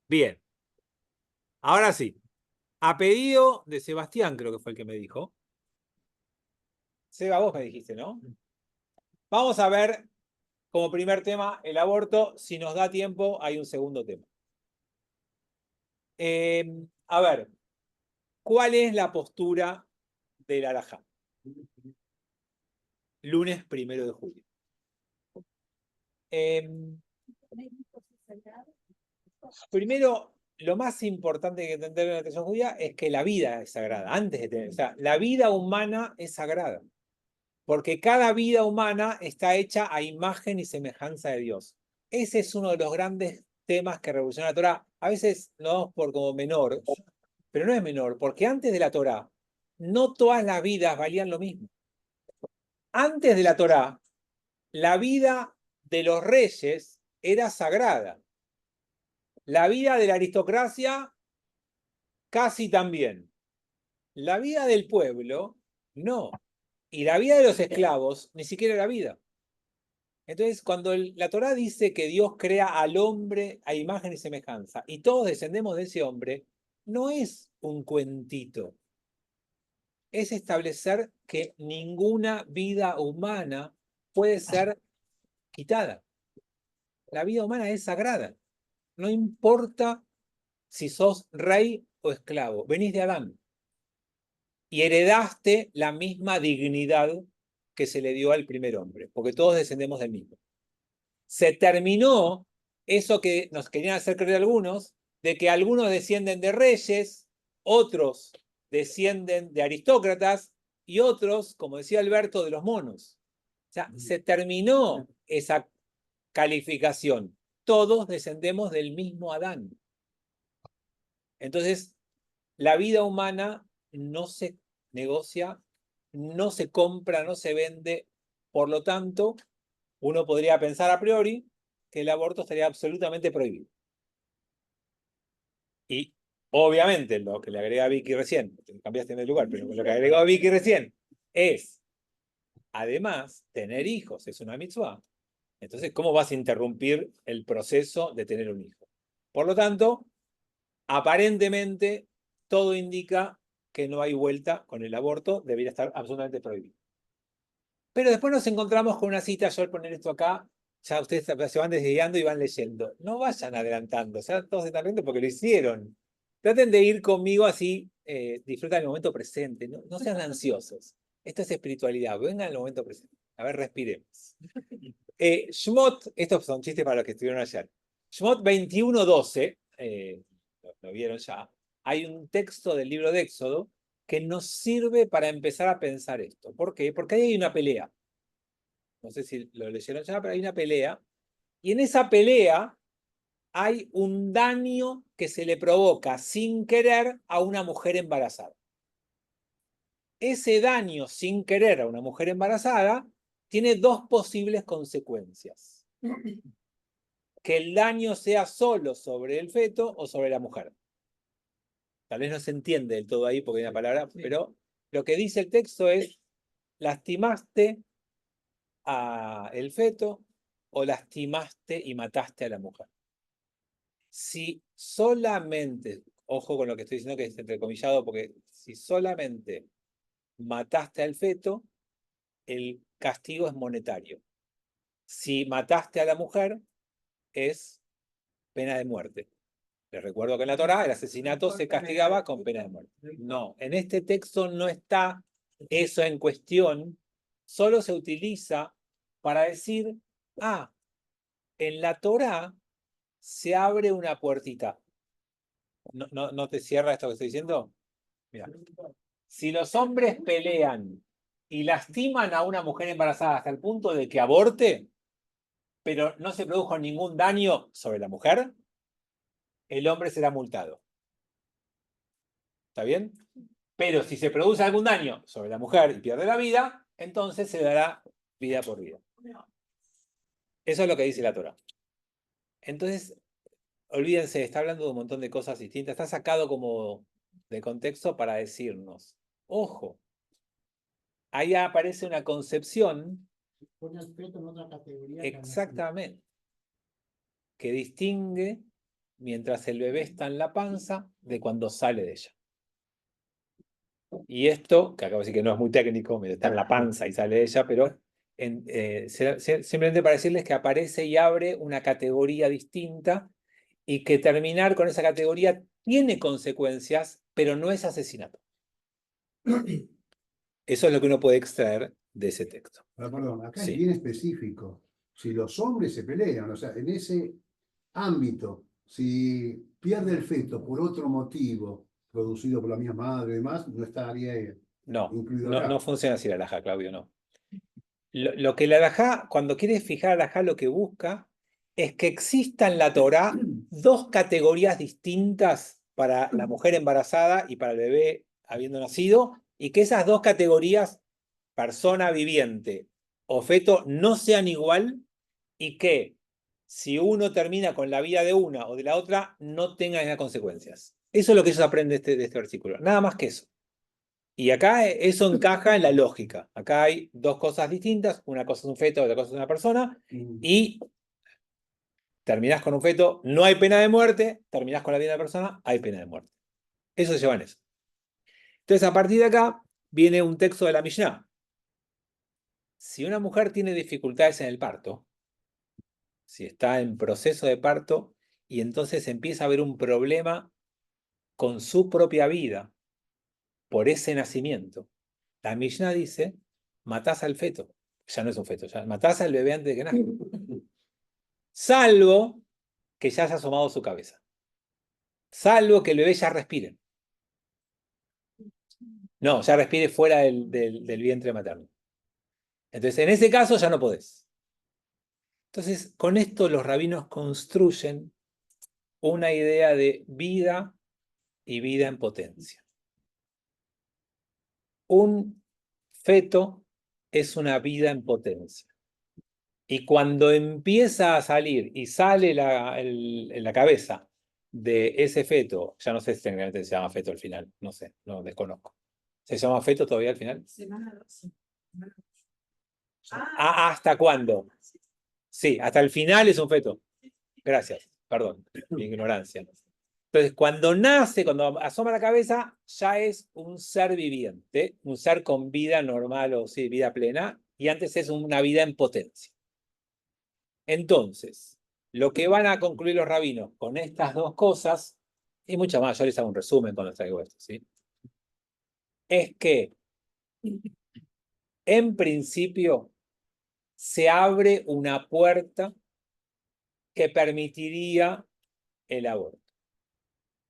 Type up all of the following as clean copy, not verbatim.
Bien, ahora sí. A pedido de Sebastián, creo que fue el que me dijo. Seba, vos me dijiste, ¿no? Vamos a ver como primer tema el aborto. Si nos da tiempo, hay un segundo tema. A ver, ¿cuál es la postura del Alajá? Lunes 1 de julio. Primero, lo más importante que entender en la tradición judía es que la vida es sagrada, antes de tener. O sea, la vida humana es sagrada. Porque cada vida humana está hecha a imagen y semejanza de Dios. Ese es uno de los grandes temas que revoluciona la Torá. A veces lo damos por como menor, pero no es menor, porque antes de la Torá, no todas las vidas valían lo mismo. Antes de la Torá, la vida de los reyes era sagrada. La vida de la aristocracia casi también. La vida del pueblo, no. Y la vida de los esclavos ni siquiera era vida. Entonces, cuando la Torá dice que Dios crea al hombre a imagen y semejanza, y todos descendemos de ese hombre, no es un cuentito, es establecer que ninguna vida humana puede ser quitada. La vida humana es sagrada. No importa si sos rey o esclavo, venís de Adán y heredaste la misma dignidad que se le dio al primer hombre, porque todos descendemos del mismo. Se terminó eso que nos querían hacer creer algunos, de que algunos descienden de reyes, otros descienden de aristócratas y otros, como decía Alberto, de los monos. O sea, se terminó esa calificación. Todos descendemos del mismo Adán. Entonces, la vida humana no se negocia, no se compra, no se vende. Por lo tanto, uno podría pensar a priori que el aborto estaría absolutamente prohibido. Y obviamente lo que le agrega Vicky recién, te cambiaste de lugar, pero lo que agregó Vicky recién es, además, tener hijos es una mitzvah. Entonces, ¿cómo vas a interrumpir el proceso de tener un hijo? Por lo tanto, aparentemente, todo indica que no hay vuelta con el aborto, debería estar absolutamente prohibido. Pero después nos encontramos con una cita, yo al poner esto acá, ya ustedes se van desviando y van leyendo. No vayan adelantando, ya todos están viendo porque lo hicieron. Traten de ir conmigo así, disfrutan el momento presente, no sean ansiosos. Esto es espiritualidad, vengan al momento presente. A ver, respiremos. Shmot, estos son chistes para los que estuvieron ayer. Shmot 21:12, lo vieron ya, hay un texto del libro de Éxodo que nos sirve para empezar a pensar esto. ¿Por qué? Porque ahí hay una pelea. No sé si lo leyeron ya, pero hay una pelea. Y en esa pelea hay un daño que se le provoca sin querer a una mujer embarazada. Ese daño sin querer a una mujer embarazada tiene dos posibles consecuencias. Que el daño sea solo sobre el feto o sobre la mujer. Tal vez no se entiende del todo ahí porque hay una palabra, pero lo que dice el texto es, lastimaste al feto o lastimaste y mataste a la mujer. Si solamente, ojo con lo que estoy diciendo que es entrecomillado, porque si solamente mataste al feto, el castigo es monetario. Si mataste a la mujer, es pena de muerte. Les recuerdo que en la Torá el asesinato se castigaba con pena de muerte. No, en este texto no está eso en cuestión, solo se utiliza para decir, en la Torá se abre una puertita. ¿No te cierra esto que estoy diciendo? Mira, si los hombres pelean y lastiman a una mujer embarazada hasta el punto de que aborte, pero no se produjo ningún daño sobre la mujer, el hombre será multado. ¿Está bien? Pero si se produce algún daño sobre la mujer y pierde la vida, entonces se dará vida por vida. Eso es lo que dice la Torá. Entonces, olvídense, está hablando de un montón de cosas distintas. Está sacado como de contexto para decirnos, ojo, ahí aparece una concepción exactamente que distingue mientras el bebé está en la panza de cuando sale de ella. Y esto, que acabo de decir que no es muy técnico, está en la panza y sale de ella, pero simplemente para decirles que aparece y abre una categoría distinta y que terminar con esa categoría tiene consecuencias, pero no es asesinato. Eso es lo que uno puede extraer de ese texto. Pero perdón, acá Sí. es bien específico. Si los hombres se pelean, o sea, en ese ámbito, si pierde el feto por otro motivo, producido por la misma madre y demás, no estaría incluido acá. No funciona así la halajá, Claudio, no. Lo que la halajá, cuando quiere fijar la halajá, lo que busca es que exista en la Torá dos categorías distintas para la mujer embarazada y para el bebé habiendo nacido, y que esas dos categorías, persona viviente o feto, no sean igual, y que si uno termina con la vida de una o de la otra, no tenga esas consecuencias. Eso es lo que ellos aprenden de este versículo, nada más que eso. Y acá eso encaja en la lógica. Acá hay dos cosas distintas, una cosa es un feto, otra cosa es una persona, y terminás con un feto, no hay pena de muerte, terminás con la vida de la persona, hay pena de muerte. Eso se lleva en eso. Entonces, a partir de acá, viene un texto de la Mishnah. Si una mujer tiene dificultades en el parto, si está en proceso de parto, y entonces empieza a haber un problema con su propia vida por ese nacimiento, la Mishnah dice, matás al feto. Ya no es un feto, ya matás al bebé antes de que nazca. Salvo que ya haya asomado su cabeza. Salvo que el bebé ya respire. No, ya respire fuera del vientre materno. Entonces, en ese caso ya no podés. Entonces, con esto los rabinos construyen una idea de vida y vida en potencia. Un feto es una vida en potencia. Y cuando empieza a salir y sale en la cabeza de ese feto, ya no sé si técnicamente se llama feto al final, no sé, no desconozco. ¿Se llama feto todavía al final? Semana 12. ¿Hasta cuándo? Sí, hasta el final es un feto. Gracias, perdón, mi ignorancia. Entonces, cuando nace, cuando asoma la cabeza, ya es un ser viviente, un ser con vida normal o sí, vida plena, y antes es una vida en potencia. Entonces, lo que van a concluir los rabinos con estas dos cosas, y muchas más, yo les hago un resumen cuando les traigo esto, ¿sí? Es que, en principio, se abre una puerta que permitiría el aborto.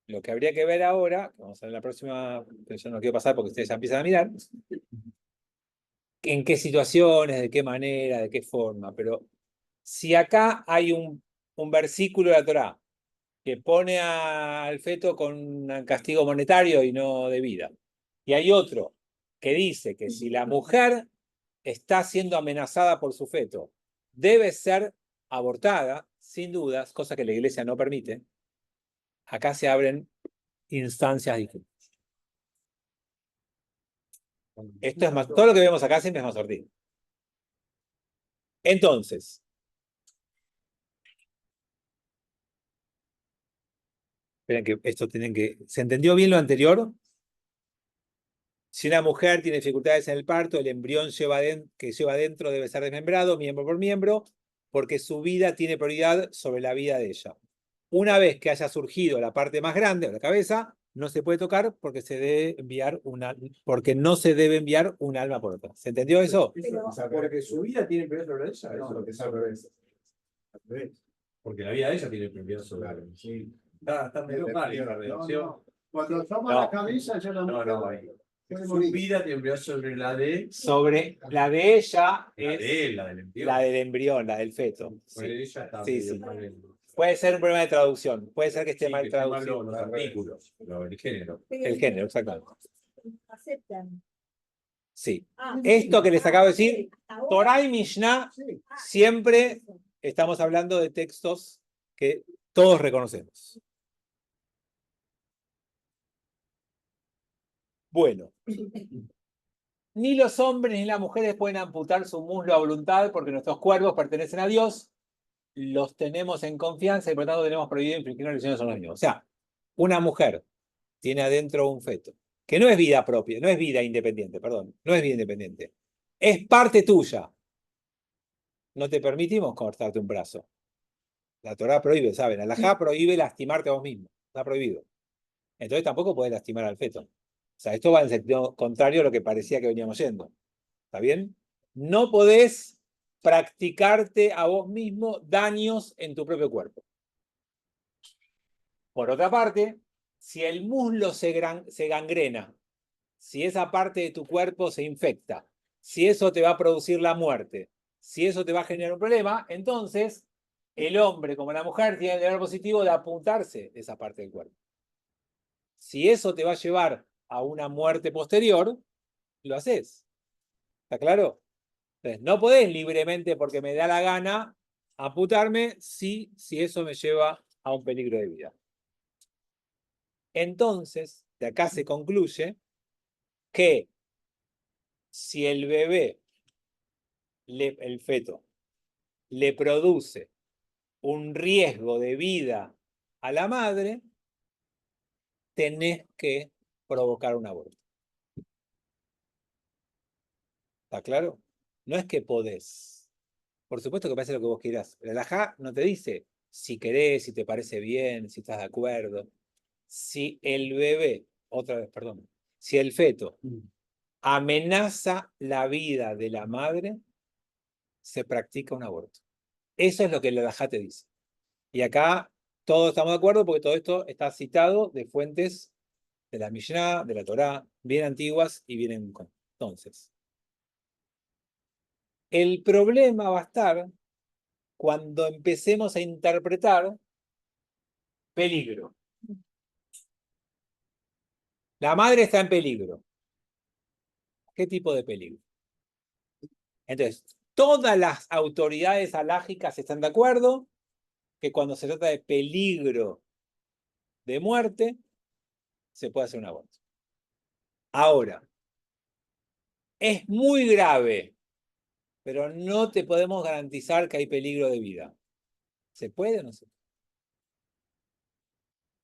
Lo que habría que ver ahora, vamos a ver la próxima, pero yo no quiero pasar porque ustedes ya empiezan a mirar, en qué situaciones, de qué manera, de qué forma, pero si acá hay un versículo de la Torá que pone al feto con un castigo monetario y no de vida, y hay otro que dice que si la mujer está siendo amenazada por su feto, debe ser abortada, sin dudas, cosa que la iglesia no permite, acá se abren instancias distintas. Esto es más, todo lo que vemos acá siempre es más sortido. Entonces, esperen que esto tienen que... ¿Se entendió bien lo anterior? Si una mujer tiene dificultades en el parto, el embrión que lleva adentro debe ser desmembrado, miembro por miembro, porque su vida tiene prioridad sobre la vida de ella. Una vez que haya surgido la parte más grande, o la cabeza, no se puede tocar porque porque no se debe enviar un alma por otra. ¿Se entendió eso? Porque su vida tiene prioridad sobre ella. No, es al revés. Al revés. Porque la vida de ella tiene prioridad sobre ella. Sí. Está medio mal la redacción. Cuando toma la cabeza, ya la mujer Su vida tiene prioridad sobre la de... Sobre la de ella es la del embrión. La del embrión, la del feto. Sí. Ella está Sí. Puede ser un problema de traducción. Puede ser que esté mal traducido. Los artículos, el género. El género, exactamente. Aceptan. Sí. Esto que les acabo de decir, Torah y Mishnah, siempre estamos hablando de textos que todos reconocemos. Bueno. Ni los hombres ni las mujeres pueden amputar su muslo a voluntad porque nuestros cuerpos pertenecen a Dios. los tenemos en confianza y por lo tanto tenemos prohibido infligir lesiones a los niños. O sea, una mujer tiene adentro un feto, que no es vida propia, no es vida independiente, perdón, no es vida independiente. Es parte tuya. No te permitimos cortarte un brazo. La Torá prohíbe, ¿saben? La halajá prohíbe lastimarte a vos mismo. Está prohibido. Entonces tampoco podés lastimar al feto. O sea, esto va en sentido contrario a lo que parecía que veníamos yendo. ¿Está bien? No podés practicarte a vos mismo daños en tu propio cuerpo. Por otra parte, si el muslo se gangrena, si esa parte de tu cuerpo se infecta, si eso te va a producir la muerte, si eso te va a generar un problema, entonces el hombre como la mujer tiene el deber positivo de apuntarse esa parte del cuerpo. Si eso te va a llevar a una muerte posterior, lo haces. ¿Está claro? Entonces, no podés libremente, porque me da la gana, amputarme si eso me lleva a un peligro de vida. Entonces, de acá se concluye que si el bebé, el feto, le produce un riesgo de vida a la madre, tenés que provocar un aborto. ¿Está claro? No es que podés. Por supuesto que pase lo que vos quieras. El halajá no te dice si querés, si te parece bien, si estás de acuerdo. Si el bebé, otra vez, perdón, si el feto amenaza la vida de la madre, se practica un aborto. Eso es lo que el halajá te dice. Y acá todos estamos de acuerdo porque todo esto está citado de fuentes de la Mishnah, de la Torá, bien antiguas y bien en... Entonces, el problema va a estar cuando empecemos a interpretar peligro. La madre está en peligro. ¿Qué tipo de peligro? Entonces, todas las autoridades halágicas están de acuerdo que cuando se trata de peligro de muerte, se puede hacer un aborto. Ahora, es muy grave, pero no te podemos garantizar que hay peligro de vida. ¿Se puede o no se puede?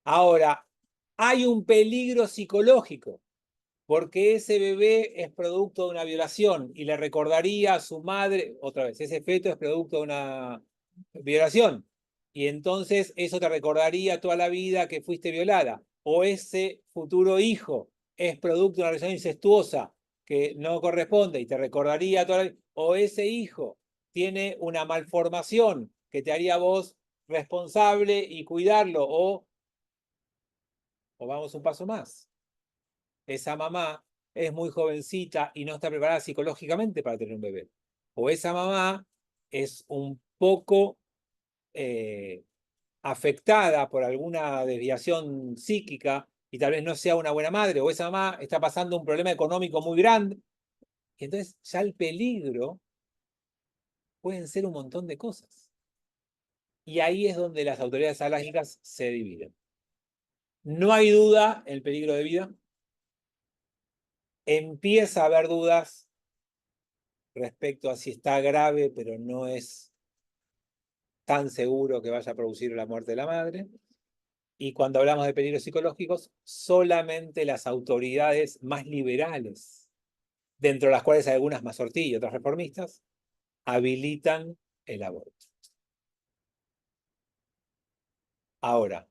Ahora, hay un peligro psicológico, porque ese bebé es producto de una violación y le recordaría a su madre, otra vez, ese feto es producto de una violación. Y entonces eso te recordaría toda la vida que fuiste violada. O ese futuro hijo es producto de una relación incestuosa que no corresponde y te recordaría toda la vida. O ese hijo tiene una malformación que te haría vos responsable y cuidarlo. O vamos un paso más. Esa mamá es muy jovencita y no está preparada psicológicamente para tener un bebé. O esa mamá es un poco afectada por alguna desviación psíquica y tal vez no sea una buena madre, o esa mamá está pasando un problema económico muy grande. Y entonces ya el peligro pueden ser un montón de cosas. Y ahí es donde las autoridades halágicas se dividen. No hay duda el peligro de vida. Empieza a haber dudas respecto a si está grave, pero no es tan seguro que vaya a producir la muerte de la madre. Y cuando hablamos de peligros psicológicos, solamente las autoridades más liberales, dentro de las cuales hay algunas más ortigas y otras reformistas, habilitan el aborto. Ahora,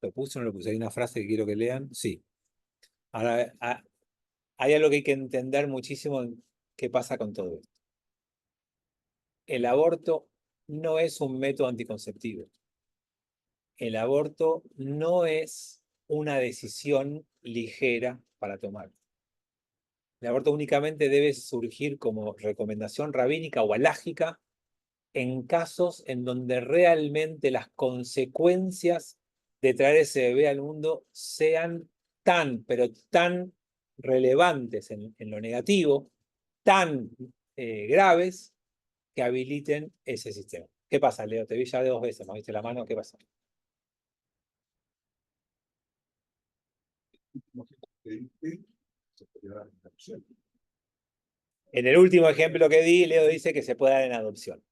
¿lo puse o no lo puse? Hay una frase que quiero que lean. Sí. Ahora, hay algo que hay que entender muchísimo en qué pasa con todo esto. El aborto no es un método anticonceptivo. El aborto no es una decisión ligera para tomar. El aborto únicamente debe surgir como recomendación rabínica o halágica en casos en donde realmente las consecuencias de traer ese bebé al mundo sean tan, pero tan relevantes en lo negativo, tan graves, que habiliten ese sistema. ¿Qué pasa, Leo? Te vi ya de 2 veces, ¿me viste la mano? ¿Qué pasa? En el último ejemplo que di, Leo dice que se puede dar en adopción.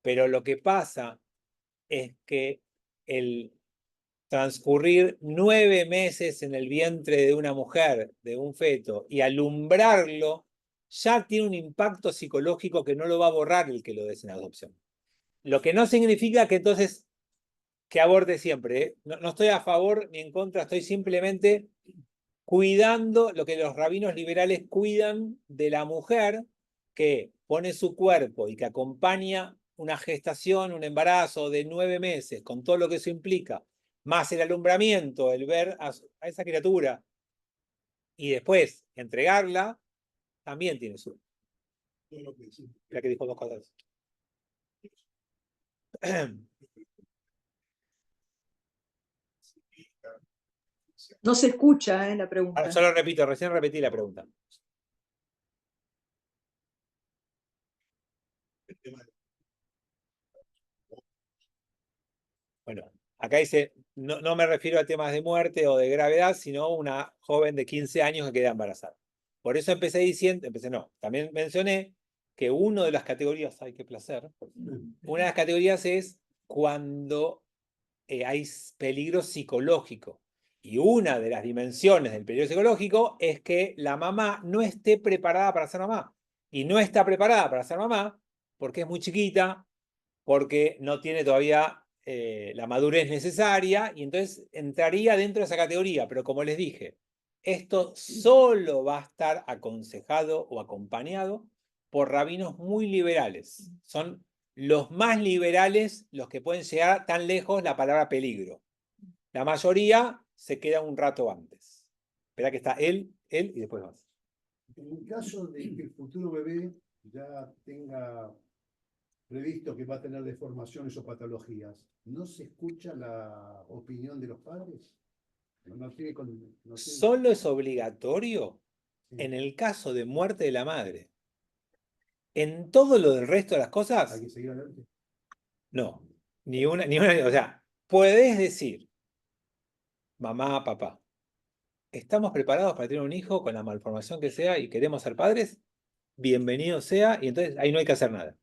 Pero lo que pasa es que el transcurrir 9 meses en el vientre de una mujer, de un feto, y alumbrarlo, ya tiene un impacto psicológico que no lo va a borrar el que lo des en adopción. Lo que no significa que entonces que aborte siempre, ¿eh? No estoy a favor ni en contra, estoy simplemente cuidando lo que los rabinos liberales cuidan de la mujer que pone su cuerpo y que acompaña una gestación, un embarazo de 9 meses, con todo lo que eso implica, más el alumbramiento, el ver a esa criatura y después entregarla, también tiene su... La que dijo 2 cosas. No se escucha, la pregunta. Ahora, solo repito, recién repetí la pregunta. Bueno, acá dice, no me refiero a temas de muerte o de gravedad, sino una joven de 15 años que queda embarazada. Por eso también mencioné que una de las categorías, ay, qué placer, una de las categorías es cuando hay peligro psicológico. Y una de las dimensiones del peligro psicológico es que la mamá no esté preparada para ser mamá. Y no está preparada para ser mamá porque es muy chiquita, porque no tiene todavía la madurez necesaria, y entonces entraría dentro de esa categoría. Pero como les dije, esto solo va a estar aconsejado o acompañado por rabinos muy liberales. Son los más liberales los que pueden llegar tan lejos la palabra peligro. La mayoría se queda un rato antes. Espera que está él y después vas. En el caso de que el futuro bebé ya tenga previsto que va a tener deformaciones o patologías, ¿no se escucha la opinión de los padres? No tiene Solo es obligatorio Sí. en el caso de muerte de la madre. En todo lo del resto de las cosas, ¿Hay que seguir adelante? no. Ni una, o sea, puedes decir, mamá, papá, ¿estamos preparados para tener un hijo con la malformación que sea y queremos ser padres? Bienvenido sea, y entonces ahí no hay que hacer nada.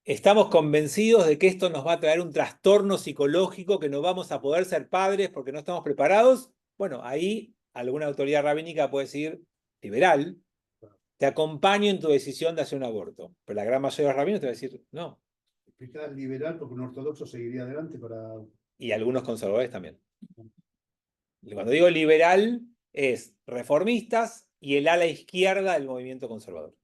¿Estamos convencidos de que esto nos va a traer un trastorno psicológico, que no vamos a poder ser padres porque no estamos preparados? Bueno, ahí alguna autoridad rabínica puede decir, liberal, te acompaño en tu decisión de hacer un aborto. Pero la gran mayoría de los rabinos te va a decir, no. Explicás liberal porque un ortodoxo seguiría adelante para... Y algunos conservadores también. Cuando digo liberal, es reformistas y el ala izquierda del movimiento conservador.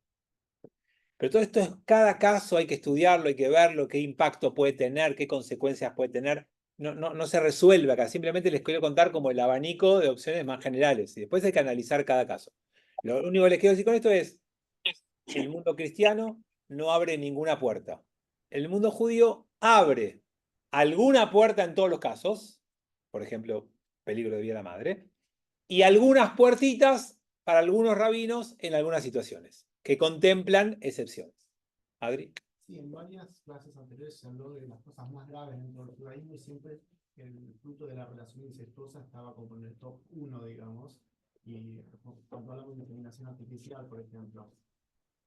Pero todo esto es, cada caso hay que estudiarlo, hay que verlo, qué impacto puede tener, qué consecuencias puede tener. No se resuelve acá, simplemente les quiero contar como el abanico de opciones más generales y después hay que analizar cada caso. Lo único que les quiero decir con esto es, el mundo cristiano no abre ninguna puerta. El mundo judío abre alguna puerta en todos los casos, por ejemplo, peligro de vida de la madre, y algunas puertitas para algunos rabinos en algunas situaciones, que contemplan excepciones. Adri. Sí, en varias clases anteriores se habló de las cosas más graves dentro del judaísmo y siempre el fruto de la relación incestuosa estaba como en el top 1, digamos, y cuando hablamos de inseminación artificial, por ejemplo,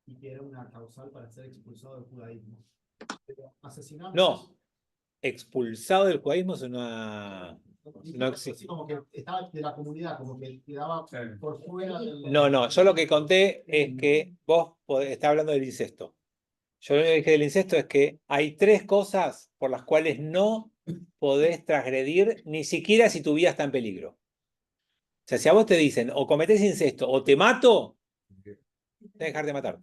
y que era una causal para ser expulsado del judaísmo. Pero asesinatos... No, expulsado del judaísmo es una... No existe. Como que estaba de la comunidad, como que quedaba por fuera del... No, yo lo que conté es que vos estás hablando del incesto. Yo lo único que dije del incesto es que hay 3 cosas por las cuales no podés transgredir, ni siquiera si tu vida está en peligro. O sea, si a vos te dicen, o cometés incesto, o te mato, tenés que dejar de matar.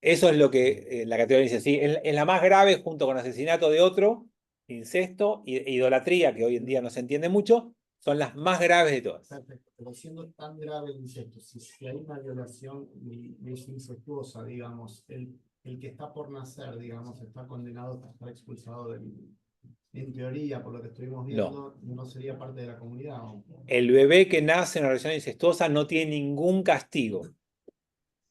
Eso es lo que la categoría dice. ¿Sí? En la más grave, junto con asesinato de otro, incesto e idolatría, que hoy en día no se entiende mucho, son las más graves de todas. Perfecto, pero siendo tan grave el incesto, si hay una violación y es incestuosa, digamos, el que está por nacer, digamos, está condenado a estar expulsado del... En teoría, por lo que estuvimos viendo, no sería parte de la comunidad. El bebé que nace en una relación incestuosa no tiene ningún castigo.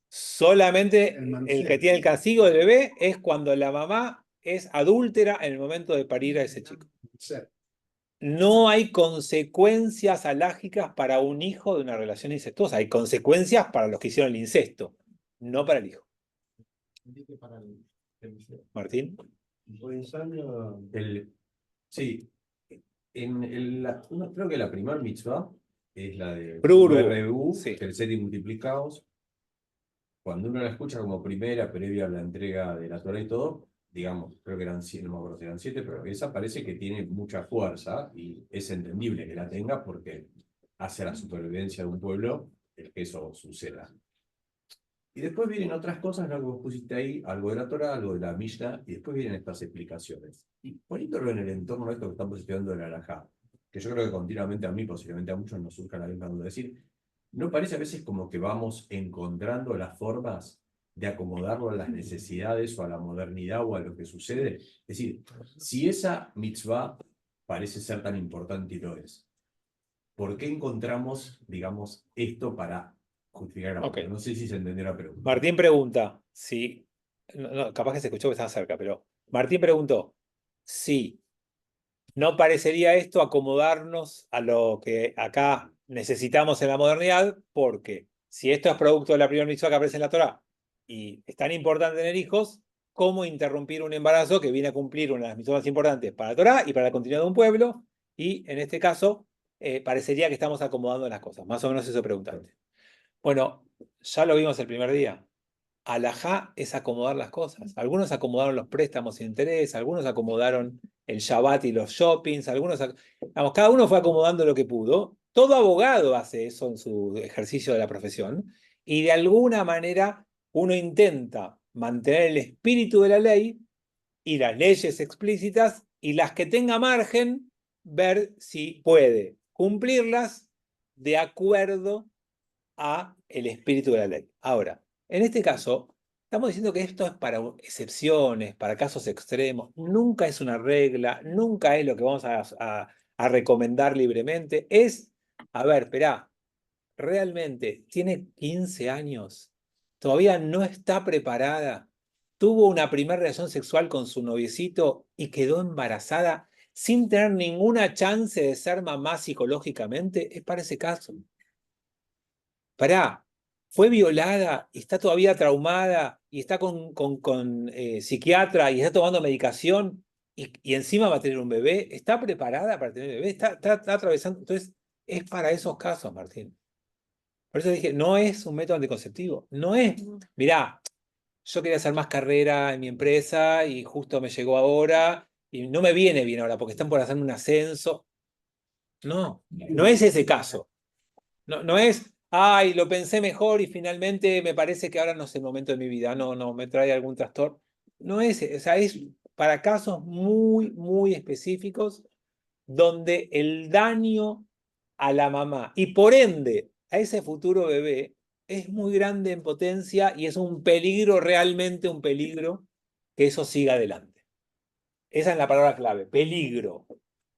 Solamente el que tiene el castigo del bebé es cuando la mamá es adúltera en el momento de parir a ese chico. No hay consecuencias alágicas para un hijo de una relación incestuosa. Hay consecuencias para los que hicieron el incesto, no para el hijo. Martín. Sí, creo que la primera mitzvah es la de Pruru, sí. crecer y multiplicaos. Cuando uno la escucha como primera, previa a la entrega de la Torah y todo, digamos, creo que eran 7, no me acuerdo si eran 7, pero esa parece que tiene mucha fuerza y es entendible que la tenga porque hace a la supervivencia de un pueblo el que eso suceda. Y después vienen otras cosas, ¿no? Que vos pusiste ahí, algo de la Torah, algo de la Mishnah, y después vienen estas explicaciones. Y poniéndolo en el entorno de esto que estamos estudiando de la halajá, que yo creo que continuamente a mí, posiblemente a muchos nos surja la misma duda, es decir, ¿no parece a veces como que vamos encontrando las formas de acomodarlo a las necesidades o a la modernidad o a lo que sucede? Es decir, si esa mitzvah parece ser tan importante y lo es, ¿por qué encontramos, digamos, esto para justificar la Ok. No sé si se entendió la pregunta. Martín pregunta si, capaz que se escuchó que estaba cerca, pero Martín preguntó si no parecería esto acomodarnos a lo que acá necesitamos en la modernidad, porque si esto es producto de la primera mitzvah que aparece en la Torá y es tan importante tener hijos, ¿cómo interrumpir un embarazo que viene a cumplir una de las mitzvahs más importantes para la Torá y para la continuidad de un pueblo? Y en este caso, parecería que estamos acomodando las cosas. Más o menos eso preguntaste. Bueno, ya lo vimos el primer día. Alajá es acomodar las cosas. Algunos acomodaron los préstamos sin interés, algunos acomodaron el Shabbat y los shoppings, vamos, cada uno fue acomodando lo que pudo. Todo abogado hace eso en su ejercicio de la profesión y de alguna manera uno intenta mantener el espíritu de la ley y las leyes explícitas y las que tenga margen, ver si puede cumplirlas de acuerdo a el espíritu de la ley. Ahora, en este caso, estamos diciendo que esto es para excepciones, para casos extremos, nunca es una regla, nunca es lo que vamos a recomendar libremente, es, a ver, esperá, realmente tiene 15 años, todavía no está preparada, tuvo una primera relación sexual con su noviecito y quedó embarazada sin tener ninguna chance de ser mamá psicológicamente, es para ese caso. Pará, fue violada y está todavía traumada y está con psiquiatra y está tomando medicación y encima va a tener un bebé, está preparada para tener bebé, está atravesando. Entonces, es para esos casos, Martín. Por eso dije, no es un método anticonceptivo, no es. Mirá, yo quería hacer más carrera en mi empresa y justo me llegó ahora y no me viene bien ahora porque están por hacer un ascenso. No, no es ese caso. No es, ay, lo pensé mejor y finalmente me parece que ahora no es el momento de mi vida, no, me trae algún trastorno. No es, o sea, es para casos muy, muy específicos donde el daño a la mamá y por ende a ese futuro bebé es muy grande en potencia y es un peligro, realmente un peligro, que eso siga adelante. Esa es la palabra clave, peligro.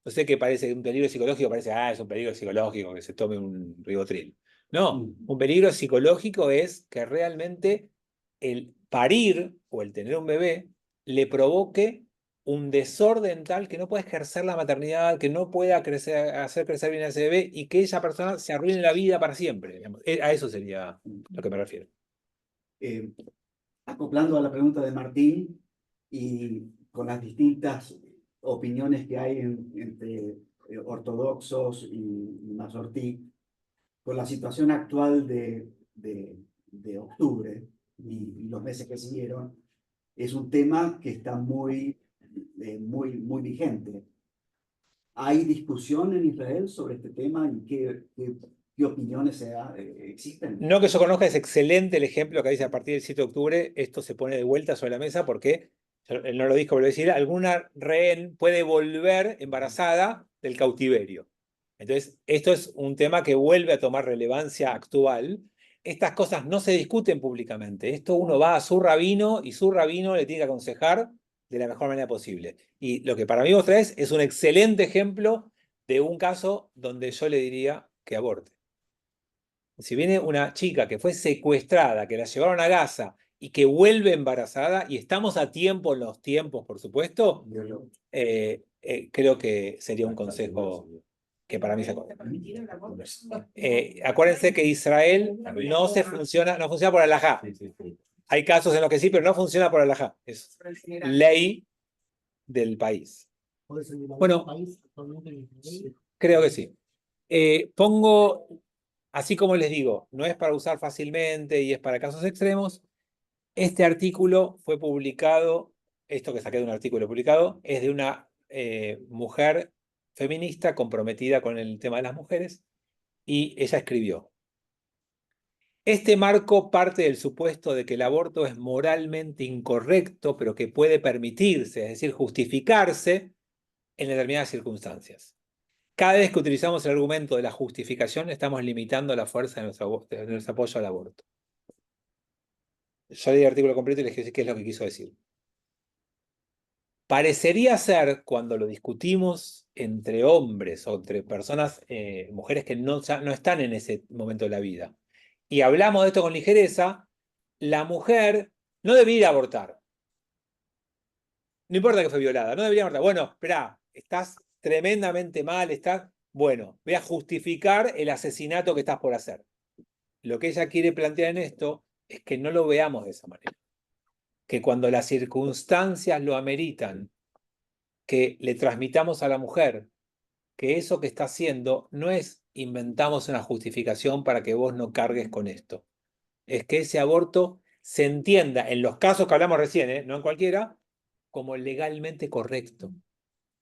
No sé qué parece un peligro psicológico, parece, es un peligro psicológico que se tome un ribotril. No, un peligro psicológico es que realmente el parir o el tener un bebé le provoque un desorden tal que no pueda ejercer la maternidad, que no pueda hacer crecer bien a ese bebé y que esa persona se arruine la vida para siempre. Digamos. A eso sería lo que me refiero. Acoplando a la pregunta de Martín y con las distintas opiniones que hay entre ortodoxos y masortí, con la situación actual de octubre y los meses que siguieron, es un tema que está muy vigente. ¿Hay discusión en Israel sobre este tema y qué opiniones existen? No que yo conozca, es excelente el ejemplo que dice a partir del 7 de octubre, esto se pone de vuelta sobre la mesa porque, él no lo dijo, pero decir, alguna rehén puede volver embarazada del cautiverio. Entonces, esto es un tema que vuelve a tomar relevancia actual. Estas cosas no se discuten públicamente. Esto uno va a su rabino y su rabino le tiene que aconsejar de la mejor manera posible. Y lo que para mí vos traes es un excelente ejemplo de un caso donde yo le diría que aborte. Si viene una chica que fue secuestrada, que la llevaron a Gaza y que embarazada, y estamos a tiempo en los tiempos, por supuesto, creo que sería un consejo que para mí se aconseja. Acuérdense que Israel no funciona por alajá. Hay casos en los que sí, pero no funciona por alajá. Es ley del país. ¿Puede ser en Bueno, algún país actualmente en Israel? Creo que sí. Pongo, así como les digo, no es para usar fácilmente y es para casos extremos. Este artículo fue publicado, esto que saqué de un artículo publicado, es de una mujer feminista comprometida con el tema de las mujeres, y ella escribió: este marco parte del supuesto de que el aborto es moralmente incorrecto, pero que puede permitirse, es decir, justificarse en determinadas circunstancias. Cada vez que utilizamos el argumento de la justificación, estamos limitando la fuerza de nuestro apoyo al aborto. Yo leí el artículo completo y les dije qué es lo que quiso decir. Parecería ser, cuando lo discutimos entre hombres o entre personas, mujeres que no están en ese momento de la vida, y hablamos de esto con ligereza, la mujer no debería abortar. No importa que fue violada, no debería abortar. Bueno, espera, estás tremendamente mal, bueno, voy a justificar el asesinato que estás por hacer. Lo que ella quiere plantear en esto es que no lo veamos de esa manera. Que cuando las circunstancias lo ameritan, que le transmitamos a la mujer que eso que está haciendo no es inventamos una justificación para que vos no cargues con esto. Es que ese aborto se entienda, en los casos que hablamos recién, no en cualquiera, como legalmente correcto.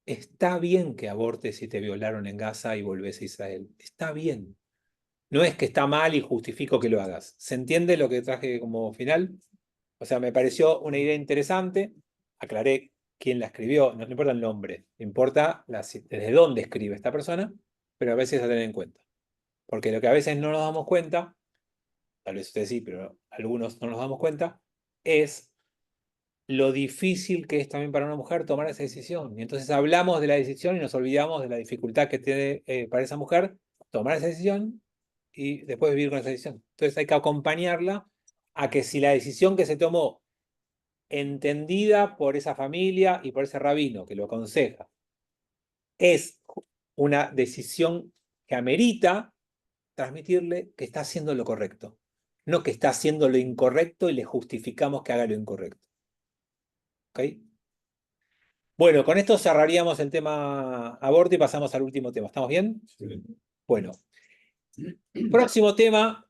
Está bien que abortes si te violaron en Gaza y volvés a Israel. Está bien. No es que está mal y justifico que lo hagas. ¿Se entiende lo que traje como final? O sea, me pareció una idea interesante. Aclaré quién la escribió. No importa el nombre. Importa desde dónde escribe esta persona, pero a veces a tener en cuenta. Porque lo que a veces no nos damos cuenta, tal vez ustedes sí, pero algunos no nos damos cuenta, es lo difícil que es también para una mujer tomar esa decisión. Y entonces hablamos de la decisión y nos olvidamos de la dificultad que tiene para esa mujer tomar esa decisión y después vivir con esa decisión. Entonces hay que acompañarla a que si la decisión que se tomó, entendida por esa familia y por ese rabino que lo aconseja, es una decisión que amerita, transmitirle que está haciendo lo correcto, no que está haciendo lo incorrecto y le justificamos que haga lo incorrecto. ¿Ok? Bueno, con esto cerraríamos el tema aborto y pasamos al último tema. ¿Estamos bien? Sí. Bueno. Próximo tema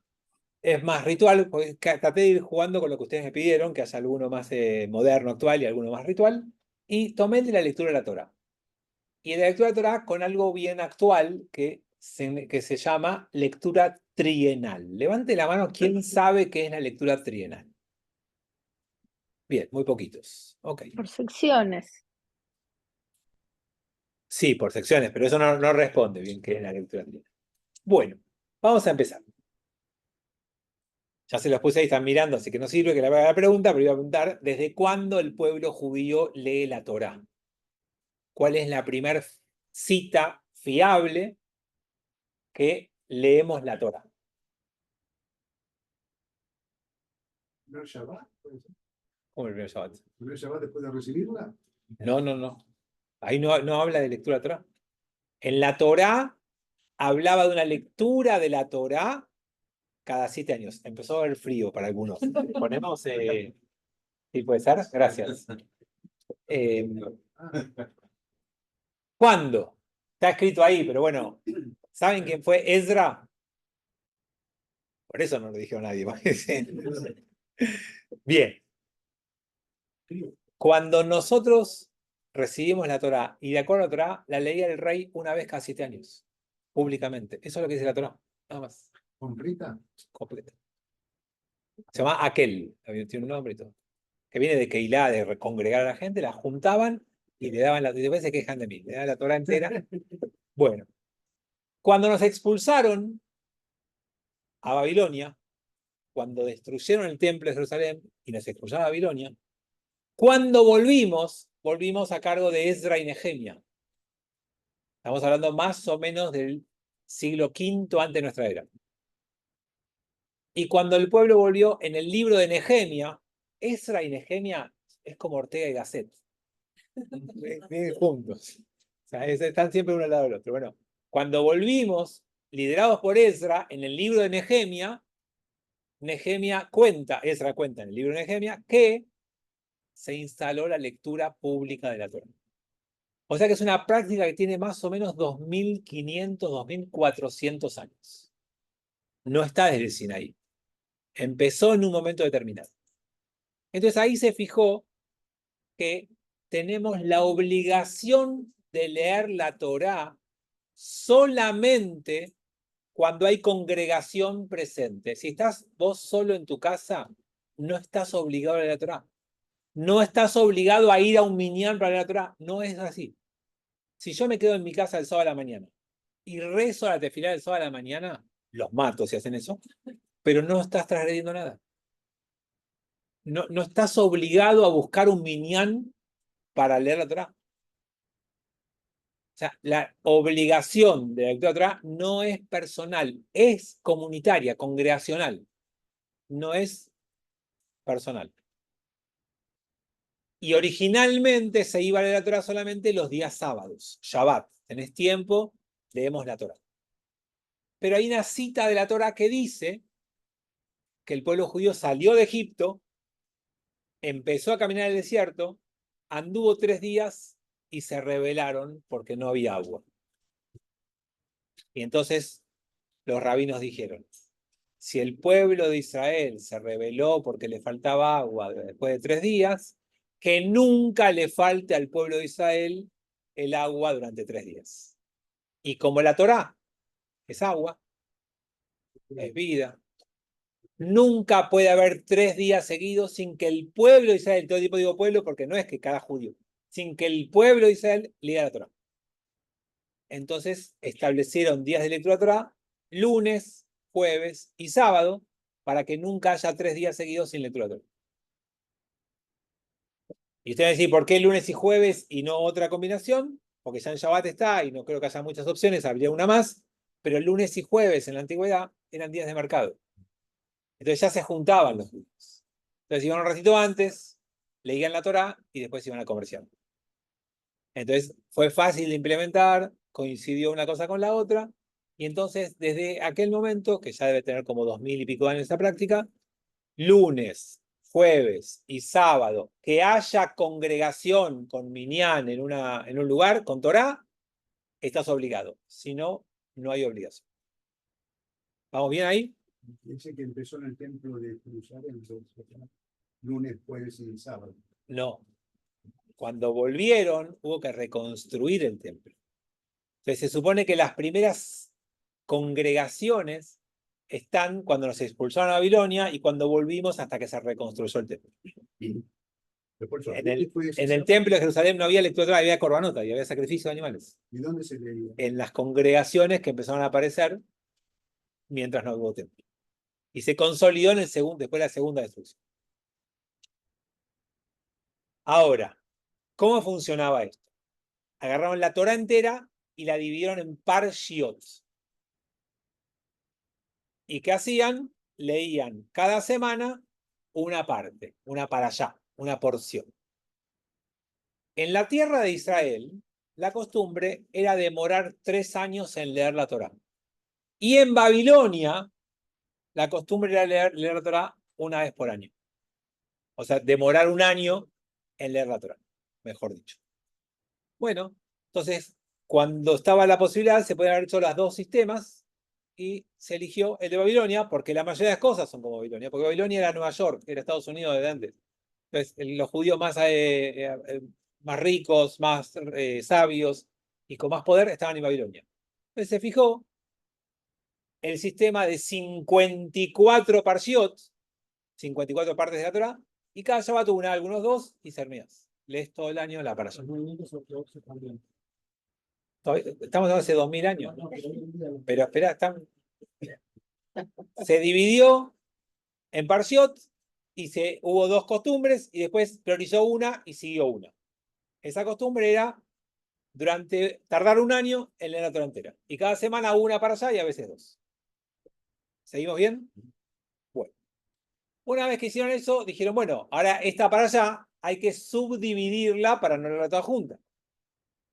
es más ritual, porque traté de ir jugando con lo que ustedes me pidieron, que haya alguno más moderno, actual y alguno más ritual, y tomé el de la lectura de la Torá. Y en la lectura de la Torá con algo bien actual que se llama lectura trienal. Levante la mano, ¿quién sabe qué es la lectura trienal? Bien, muy poquitos. Ok. Por secciones. Sí, por secciones, pero eso no responde bien qué es la lectura trienal. Bueno, vamos a empezar. Ya se los puse ahí, están mirando, así que no sirve que le haga la pregunta, pero iba a preguntar, ¿desde cuándo el pueblo judío lee la Torá? ¿Cuál es la primera cita fiable que leemos la Torá? ¿Primer Shabbat? ¿Puede ser? ¿Cómo el primer Shabbat? ¿Primer Shabbat después de recibirla? No. Ahí no habla de lectura de Torá. En la Torá hablaba de una lectura de la Torá cada 7 años. Empezó a haber frío para algunos. Ponemos... ¿Sí puede ser? Gracias. ¿Cuándo? Está escrito ahí, pero bueno, ¿saben quién fue Ezra? Por eso no lo dijeron a nadie. Bien. Cuando nosotros recibimos la Torá y de acuerdo a la Torá, la leía el rey una vez cada 7 años, públicamente. Eso es lo que dice la Torá, nada más. ¿Con Rita? Completa. Se llama Aquel, tiene un nombre y todo. Que viene de Keilah, de congregar a la gente, la juntaban y le daban la. Y después se quejan de mí, le daban la Torá entera. Bueno, cuando nos expulsaron a Babilonia, cuando destruyeron el templo de Jerusalén y nos expulsaron a Babilonia, cuando volvimos a cargo de Esdra y Nehemia. Estamos hablando más o menos del siglo V antes de nuestra era. Y cuando el pueblo volvió en el libro de Nehemia, Esdra y Nehemia es como Ortega y Gasset. Viven juntos. O sea, están siempre uno al lado del otro. Bueno, cuando volvimos, liderados por Esdra, en el libro de Nehemia, Nehemia cuenta, Ezra cuenta en el libro de Nehemia, que se instaló la lectura pública de la Torá. O sea que es una práctica que tiene más o menos 2500, 2400 años. No está desde el Sinaí. Empezó en un momento determinado. Entonces ahí se fijó que tenemos la obligación de leer la Torá solamente cuando hay congregación presente. Si estás vos solo en tu casa, no estás obligado a leer la Torá. No estás obligado a ir a un minyan para leer la Torá. No es así. Si yo me quedo en mi casa el sábado a la mañana y rezo a la tefilá del sábado a la mañana, los mato si hacen eso, pero no estás transgrediendo nada. No estás obligado a buscar un minyan para leer la Torá. O sea, la obligación de la lectura de la Torá no es personal, es comunitaria, congregacional. No es personal. Y originalmente se iba a leer la Torá solamente los días sábados, Shabbat. Tenés tiempo, leemos la Torá. Pero hay una cita de la Torá que dice que el pueblo judío salió de Egipto, empezó a caminar en el desierto, anduvo 3 días y se rebelaron porque no había agua. Y entonces los rabinos dijeron, si el pueblo de Israel se rebeló porque le faltaba agua después de 3 días, que nunca le falte al pueblo de Israel el agua durante 3 días. Y como la Torá es agua, es vida, nunca puede haber 3 días seguidos sin que el pueblo de Israel, todo tipo digo pueblo porque no es que cada judío, sin que el pueblo de Israel lea la Torá. Entonces establecieron días de lectura de Torá, lunes, jueves y sábado, para que nunca haya 3 días seguidos sin lectura de Torá. Y ustedes van a decir, ¿por qué lunes y jueves y no otra combinación? Porque ya en Shabbat está y no creo que haya muchas opciones, habría una más, pero lunes y jueves en la antigüedad eran días de mercado. Entonces ya se juntaban los días. Entonces iban un ratito antes, leían la Torá y después iban a comerciar. Entonces fue fácil de implementar, coincidió una cosa con la otra, y entonces desde aquel momento, que ya debe tener como 2000 y pico de años esta práctica, lunes, jueves y sábado, que haya congregación con minyan en un lugar, con Torá, estás obligado. Si no, no hay obligación. ¿Vamos bien ahí? Dice que empezó en el templo de Jerusalén, lunes, jueves y sábado. No. Cuando volvieron, hubo que reconstruir el templo. Entonces se supone que las primeras congregaciones están cuando nos expulsaron a Babilonia y cuando volvimos hasta que se reconstruyó el templo. En el templo de Jerusalén no había lectura, había corbanota y había sacrificio de animales. ¿Y dónde se leía? En las congregaciones que empezaron a aparecer mientras no hubo templo. Y se consolidó en el después de la segunda destrucción. Ahora, ¿cómo funcionaba esto? Agarraron la Torá entera y la dividieron en parshiot. ¿Y qué hacían? Leían cada semana una parte, una parashá, una porción. En la tierra de Israel, la costumbre era demorar 3 años en leer la Torá. Y en Babilonia, la costumbre era leer la Torá una vez por año. O sea, demorar 1 año en leer la Torá, mejor dicho. Bueno, entonces, cuando estaba la posibilidad, se podían haber hecho los 2 sistemas y se eligió el de Babilonia, porque la mayoría de las cosas son como Babilonia, porque Babilonia era Nueva York, era Estados Unidos desde antes. Entonces, los judíos más ricos, más sabios y con más poder estaban en Babilonia. Entonces se fijó el sistema de 54 parshiot, 54 partes de la Torá, y cada Shabbat una, algunos 2 y sermías. Lees todo el año la parashá. Estamos hace 2000 años. Pero espera, se dividió en parshiot y hubo 2 costumbres y después priorizó una y siguió una. Esa costumbre era tardar 1 año en leer la Torá entera. Y cada semana una para allá y a veces 2. ¿Seguimos bien? Bueno. Una vez que hicieron eso, dijeron, bueno, ahora esta para allá hay que subdividirla para no leerla toda junta.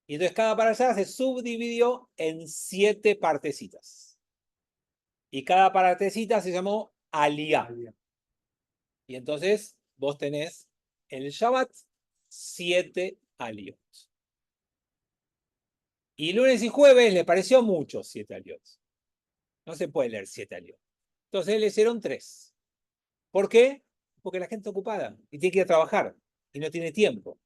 Y entonces cada para allá se subdividió en 7 partecitas. Y cada partecita se llamó aliyá. Y entonces vos tenés el Shabbat 7 aliyot. Y lunes y jueves les pareció mucho 7 aliyot. No se puede leer 7 aliyot. Entonces le hicieron 3. ¿Por qué? Porque la gente está ocupada y tiene que ir a trabajar y no tiene tiempo.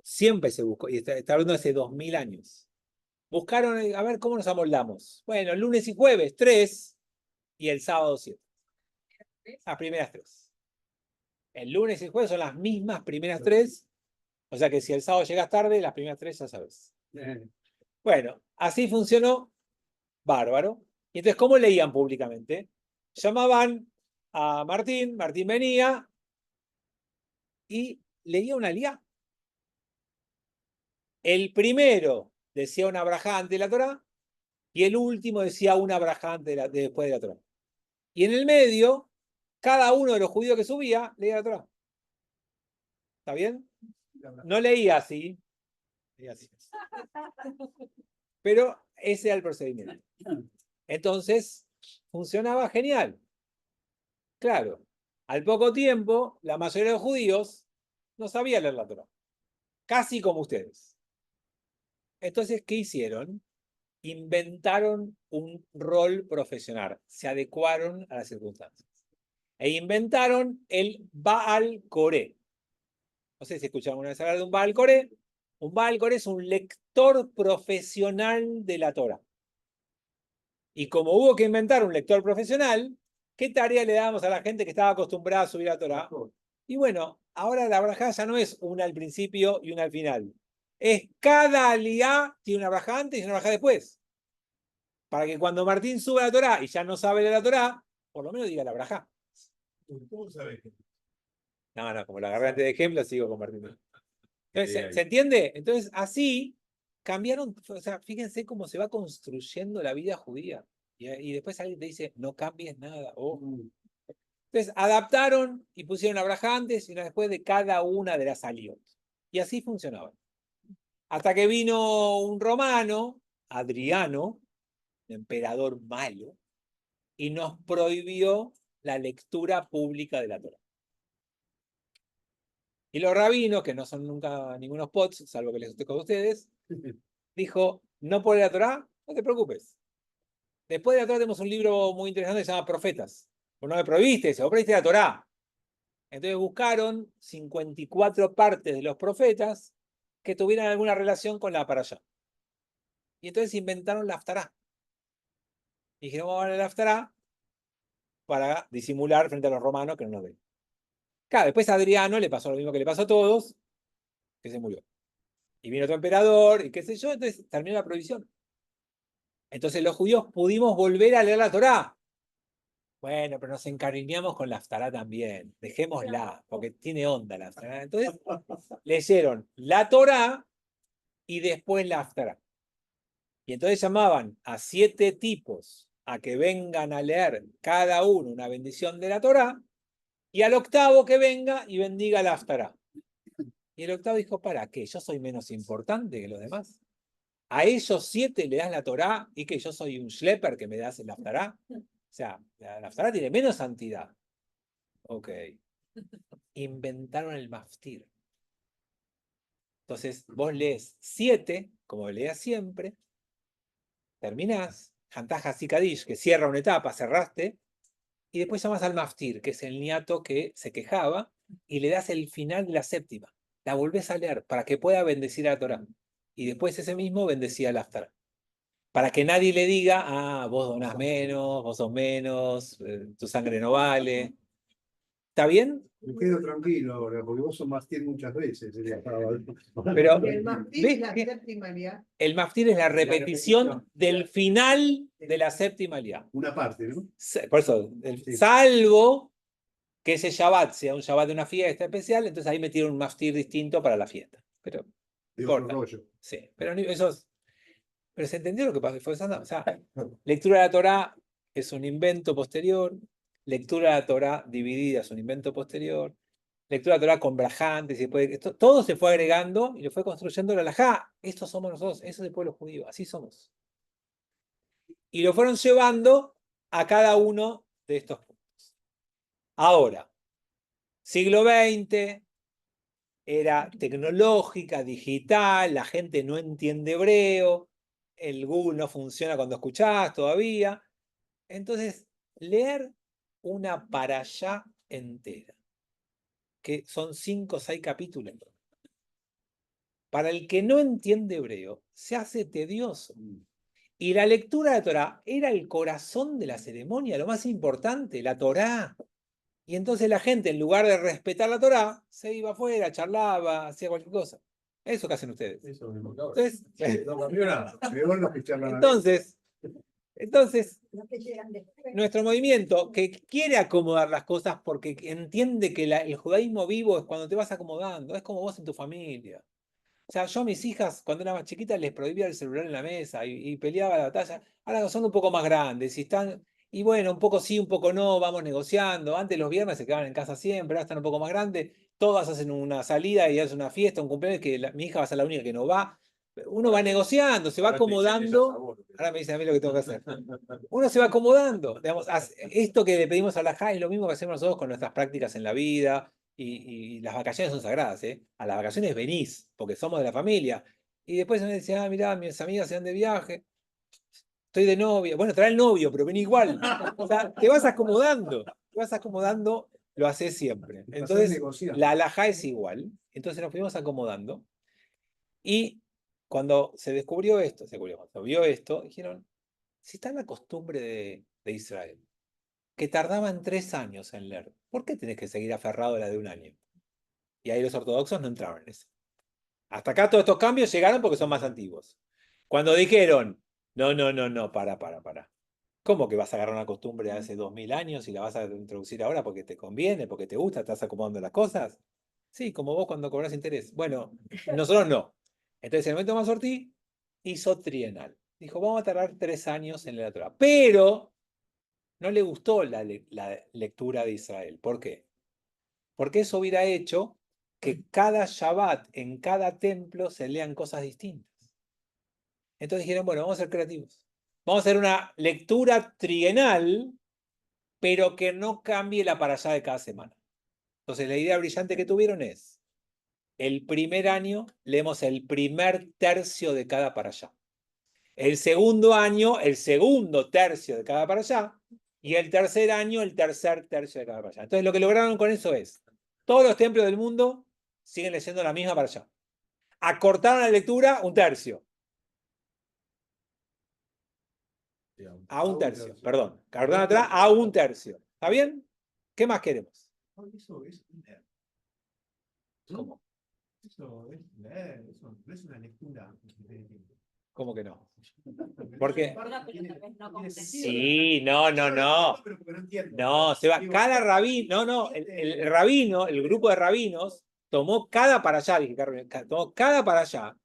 Siempre se buscó, y está hablando de hace 2000 años. Buscaron, a ver cómo nos amoldamos. Bueno, lunes y jueves 3 y el sábado 7. Las primeras 3. El lunes y el jueves son las mismas primeras 3. O sea que si el sábado llegas tarde, las primeras 3 ya sabes. Bueno, así funcionó. Bárbaro. Y entonces, ¿cómo leían públicamente? Llamaban a Martín, Martín venía y leía una aliyá. El primero decía una brajá antes de la Torá y el último decía una brajá después de la Torá. Y en el medio, cada uno de los judíos que subía leía la Torá. ¿Está bien? No leía así. Leía así. Pero ese era el procedimiento. Entonces, funcionaba genial. Claro, al poco tiempo, la mayoría de los judíos no sabía leer la Torá. Casi como ustedes. Entonces, ¿qué hicieron? Inventaron un rol profesional. Se adecuaron a las circunstancias. E inventaron el Baal Coré. No sé si escucharon una vez hablar de un Baal Coré. Un Baal Coré es un lector profesional de la Torá. Y como hubo que inventar un lector profesional, ¿qué tarea le damos a la gente que estaba acostumbrada a subir la Torá? Y bueno, ahora la brajá ya no es una al principio y una al final. Es cada aliyá tiene una brajá antes y una brajá después. Para que cuando Martín sube la Torá y ya no sabe de la Torá, por lo menos diga la brajá. ¿Cómo sabes? No, como la agarré antes de ejemplo, sigo con Martín. Entonces, ¿se entiende? Entonces, así cambiaron, o sea, fíjense cómo se va construyendo la vida judía. Y después alguien te dice, no cambies nada. Entonces, adaptaron y pusieron una braja antes y una después de cada una de las aliyot. Y así funcionaba. Hasta que vino un romano, Adriano, un emperador malo, y nos prohibió la lectura pública de la Torá. Y los rabinos, que no son nunca ningunos pots, salvo que les esté con ustedes, dijo, no por la Torá, no te preocupes. Después de la Torá tenemos un libro muy interesante que se llama Profetas. Vos no me prohibiste eso, vos prohibiste la Torá. Entonces buscaron 54 partes de los profetas que tuvieran alguna relación con la parashá. Y entonces inventaron la Haftará. Dijeron, vamos a ver la Haftará para disimular frente a los romanos que no nos ven. Claro, después a Adriano le pasó lo mismo que le pasó a todos, que se murió. Y vino otro emperador, y qué sé yo, entonces terminó la prohibición. Entonces los judíos pudimos volver a leer la Torá. Bueno, pero nos encariñamos con la Haftará también. Dejémosla, porque tiene onda la Haftará. Entonces leyeron la Torá y después la Haftará. Y entonces llamaban a 7 tipos a que vengan a leer cada uno una bendición de la Torá, y al octavo que venga y bendiga la Haftará. Y el octavo dijo, ¿para qué? ¿Yo soy menos importante que los demás? ¿A ellos 7 le das la Torá y que yo soy un schlepper que me das el Haftará? O sea, la Haftará tiene menos santidad. Ok. Inventaron el maftir. Entonces, vos lees 7, como leías siempre, terminás, Hantaj Hasikadish, que cierra una etapa, cerraste, y después llamas al maftir, que es el niato que se quejaba, y le das el final de la séptima. La volvés a leer para que pueda bendecir a la Torá. Y después ese mismo bendecía al Haftará. Para que nadie le diga, ah, vos donás menos, vos sos menos, tu sangre no vale. ¿Está bien? Me quedo tranquilo ahora, porque vos sos mastir muchas veces. Pero, El maftir ¿ves es la que séptima aliyá. el maftir es la repetición del final de la séptima aliyá? Una parte, ¿no? Por eso, Sí. salvo que ese Shabbat sea un Shabbat de una fiesta especial, entonces ahí metieron un maftir distinto para la fiesta. Pero, De otro corta. rollo. Sí, pero pero se entendió lo que pasó. O sea, lectura de la Torá es un invento posterior, lectura de la Torá dividida es un invento posterior, lectura de la Torá con brajantes, y después, todo se fue agregando y lo fue construyendo la halajá. Estos somos nosotros, eso es el pueblo judío, así somos. Y lo fueron llevando a cada uno de estos puntos. Ahora, siglo XX, era tecnológica, digital, la gente no entiende hebreo, el Google no funciona cuando escuchás todavía. Entonces, leer una parashá entera, que son 5 o 6 capítulos, para el que no entiende hebreo, se hace tedioso. Y la lectura de la Torá era el corazón de la ceremonia, lo más importante, la Torá. Y entonces la gente, en lugar de respetar la Torá, se iba afuera, charlaba, hacía cualquier cosa. Eso que hacen ustedes. Eso mismo que ahora. Entonces, No cambió nada. Peor los que charlan a entonces, nuestro movimiento, que quiere acomodar las cosas porque entiende que el judaísmo vivo es cuando te vas acomodando, es como vos en tu familia. O sea, yo a mis hijas, cuando eran más chiquitas, les prohibía el celular en la mesa y peleaba la batalla. Ahora son un poco más grandes y están, y bueno, un poco sí, un poco no, vamos negociando. Antes los viernes se quedaban en casa siempre, ahora están un poco más grandes. Todas hacen una salida y hacen una fiesta, un cumpleaños que mi hija va a ser la única que no va. Uno va negociando, se va Ahora te dicen acomodando. ellas a vos. Ahora me dicen a mí lo que tengo que hacer. Uno se va acomodando. Digamos, esto que le pedimos a la JA es lo mismo que hacemos nosotros con nuestras prácticas en la vida. Y las vacaciones son sagradas, ¿eh? A las vacaciones venís, porque somos de la familia. Y después me decía, mirá, mis amigas se van de viaje, estoy de novia. Bueno, trae el novio, pero vení igual. O sea, te vas acomodando, lo haces siempre. Entonces, la alajá es igual. Entonces nos fuimos acomodando. Y cuando se descubrió esto, cuando vio esto, dijeron, si está en la costumbre de Israel, que tardaban 3 años en leer, ¿por qué tenés que seguir aferrado a la de un año? Y ahí los ortodoxos no entraron en eso. Hasta acá todos estos cambios llegaron porque son más antiguos. Cuando dijeron, no, para. ¿Cómo que vas a agarrar una costumbre de hace 2000 años y la vas a introducir ahora porque te conviene, porque te gusta, estás acomodando las cosas? Sí, como vos cuando cobras interés. Bueno, nosotros no. Entonces el momento más Ortiz hizo trienal. Dijo, vamos a tardar 3 años en la Torá. Pero no le gustó la lectura de Israel. ¿Por qué? Porque eso hubiera hecho que cada Shabbat en cada templo se lean cosas distintas. Entonces dijeron, bueno, vamos a ser creativos. Vamos a hacer una lectura trienal, pero que no cambie la parashá de cada semana. Entonces la idea brillante que tuvieron es, el primer año leemos el primer tercio de cada parashá. El segundo año, el segundo tercio de cada parashá. Y el tercer año, el tercer tercio de cada parashá. Entonces lo que lograron con eso es, todos los templos del mundo siguen leyendo la misma parashá. Acortaron la lectura un tercio. A un tercio, perdón. Acortaron atrás a un tercio. ¿Está bien? ¿Qué más queremos? Eso es leer. ¿Cómo? Eso es leer, eso no es una lectura. ¿Cómo que no? ¿Por qué? Tiene sentido. Sí, no. Pero porque no entiendo. No, se va. Cada rabino, el rabino, el grupo de rabinos, tomó cada para allá, dije Carmen, tomó cada para allá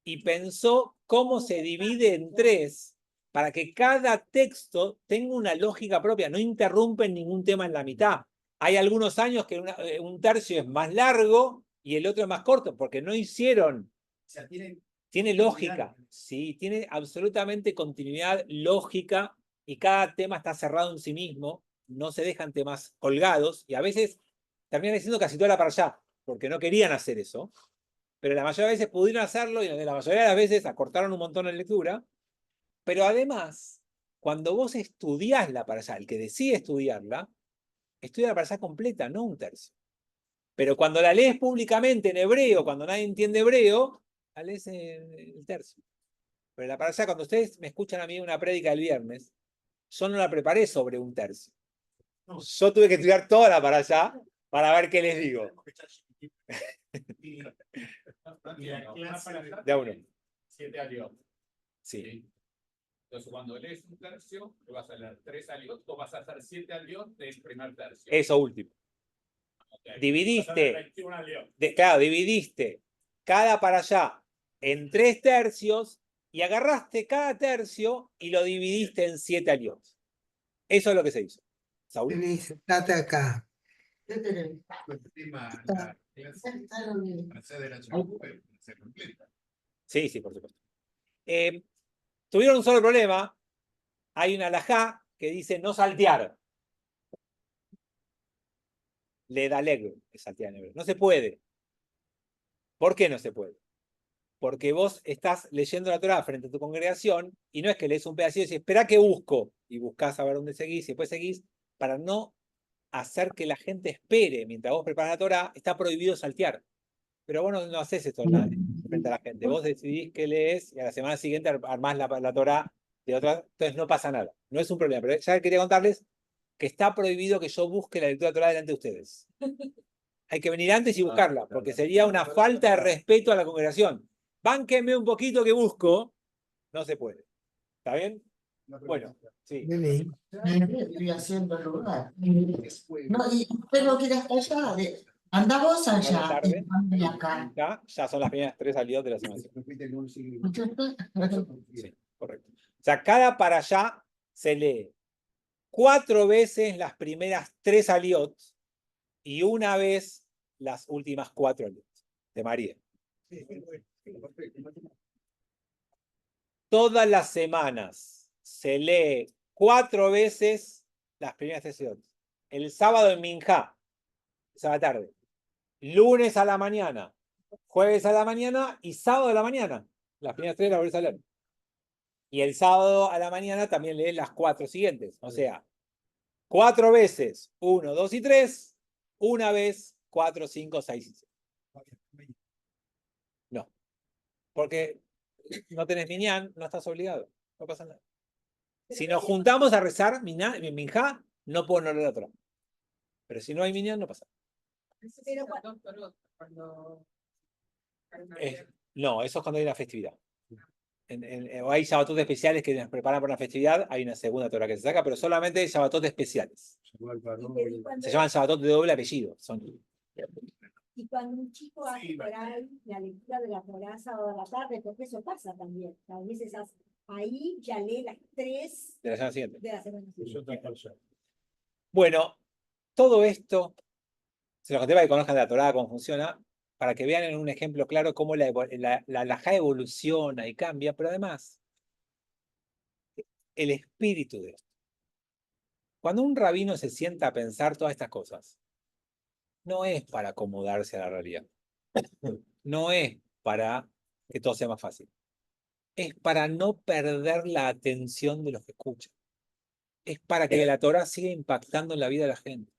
y pensó cómo se divide en 3 para que cada texto tenga una lógica propia, no interrumpen ningún tema en la mitad. Hay algunos años que un tercio es más largo y el otro es más corto, porque no hicieron. O sea, Tiene lógica, sí, tiene absolutamente continuidad lógica y cada tema está cerrado en sí mismo, no se dejan temas colgados y a veces terminan diciendo casi toda la para allá, porque no querían hacer eso, pero la mayoría de veces pudieron hacerlo y la mayoría de las veces acortaron un montón en lectura, pero además, cuando vos estudiás la para allá, el que decide estudiarla, estudia la para allá completa, no un tercio. Pero cuando la lees públicamente en hebreo, cuando nadie entiende hebreo, la lees en el tercio. Pero la parashá, cuando ustedes me escuchan a mí una prédica el viernes, yo no la preparé sobre un tercio. Yo tuve que estudiar toda la parashá para ver qué les digo. Y la clase De a uno. 7 aliot. Sí. Entonces, cuando lees un tercio, te vas a leer 3 aliot o vas a hacer 7 aliot del primer tercio. Eso último. Okay. Dividiste. 21 aliot. Claro, dividiste cada parashá en 3 tercios y agarraste cada tercio y lo dividiste en 7 aliot. Eso es lo que se hizo. Saúl. Sentate acá. Sí, por supuesto. Tuvieron un solo problema. Hay una alajá que dice no saltear. le da alegre saltear en hebreo. No se puede. ¿Por qué no se puede? Porque vos estás leyendo la Torá frente a tu congregación y no es que lees un pedacito y decís, espera que busco, y buscás a ver dónde seguís y después seguís, para no hacer que la gente espere mientras vos preparas la Torá, está prohibido saltear. Pero vos no haces esto frente a la gente. Vos decidís qué lees y a la semana siguiente armás la Torá de otra, entonces no pasa nada. No es un problema. Pero ya quería contarles que está prohibido que yo busque la lectura de Torá delante de ustedes. Hay que venir antes y buscarla, porque sería una falta de respeto a la congregación. Bánquenme un poquito que busco. No se puede. ¿Está bien? Bueno, sí. Estoy haciendo el lugar. No, y tengo que ir hasta allá. Anda vos A la allá, tarde, y acá. ya son las primeras 3 salidas de la semana. Sí, correcto. O sea, cada para allá se lee 4 veces las primeras 3 aliot y una vez las últimas 4 aliot de María. Todas las semanas se lee 4 veces las primeras 3 aliot. El sábado en Minjá, esa la tarde. Lunes a la mañana, jueves a la mañana y sábado a la mañana. Las primeras 3 las volvés a leer. Y el sábado a la mañana también lees las 4 siguientes. O sea, 4 veces 1, 2 y 3, una vez 4, 5, 6 y 7. No, porque no tenés minyan, no estás obligado. No pasa nada. Si nos juntamos a rezar minjá, no puedo no leer la Torá. Pero si no hay minyan, no pasa nada. No, eso es cuando hay una festividad. O hay Shabbatot especiales que nos preparan para una festividad, hay una segunda Torah que se saca, pero solamente Shabbatot especiales. Se llaman Shabbatot de doble apellido. Y cuando un chico hace por ahí la lectura de la Torá sábado a la tarde, porque eso pasa también. A veces ahí ya lee las 3 de la semana siguiente. De la semana siguiente. Bueno, todo esto, se los conté para que conozcan la Torá, cómo funciona, para que vean en un ejemplo claro cómo la halajá evoluciona y cambia, pero además, el espíritu de esto. Cuando un rabino se sienta a pensar todas estas cosas, no es para acomodarse a la realidad. No es para que todo sea más fácil. Es para no perder la atención de los que escuchan. Es para que la Torá siga impactando en la vida de la gente.